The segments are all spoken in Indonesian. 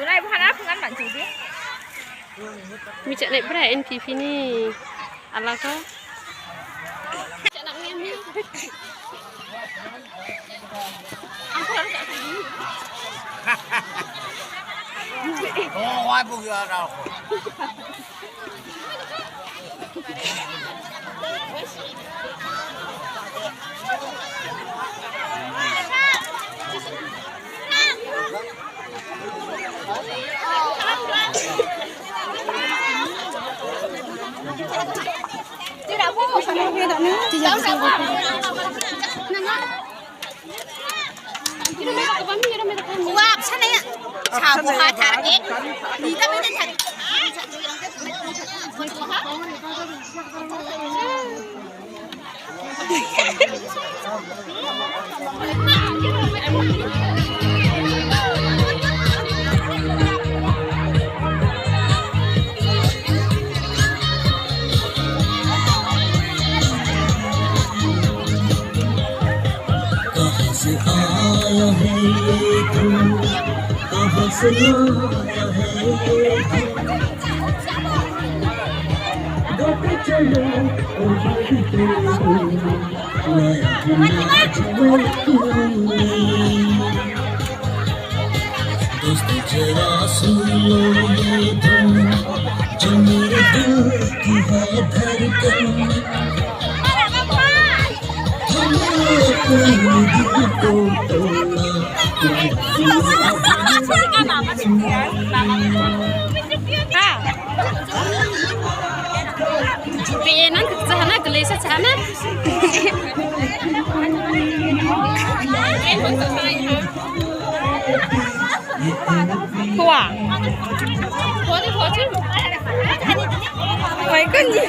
ตัวไหนพันนะพันbản chủ điมีจะไหนบ่ได้ NPP นี่อะไรก็จะนักเรียนนี่โอ้ยพวกเราWah, sana ya. Sabu ha tarik. Kita minta tarik. आया है ये धूम कहाँ से आया है ये गाते चलो दोस्त जरा सुन लो ये धूम जो मेरे दिल की है धड़कन Pianan ke sana gelisah sana. Tua. Tua chứ. Mày có gì?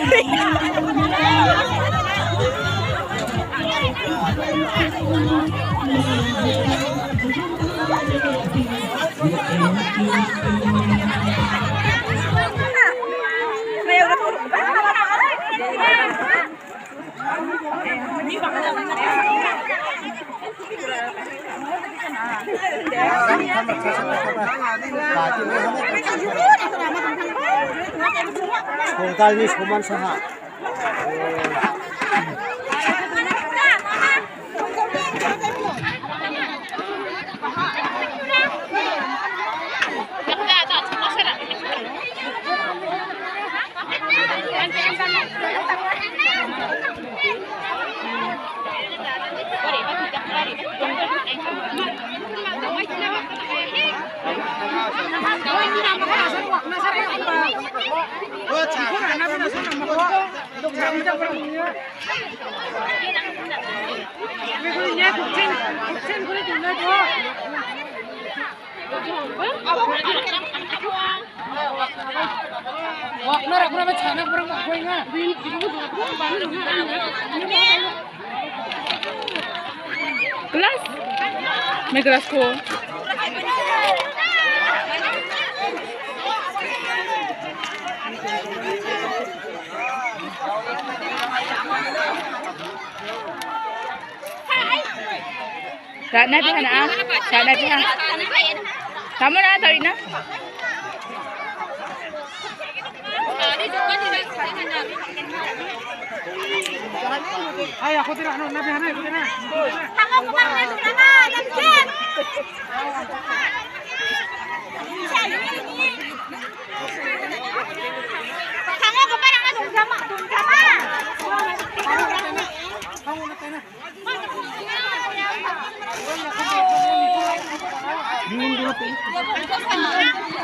Kali Suman Saha. Gelas? May gelas ko. Dạ nãy đi hả? Dạ nãy đi hả? Cảm ơn anh, na. Ay, ako tira ano, nabi hanay, ko na. Tama ko ba na na, namjen. Tama ko ba na dumjama, dumjama. Kamu na tayo na. Bingon ko na po.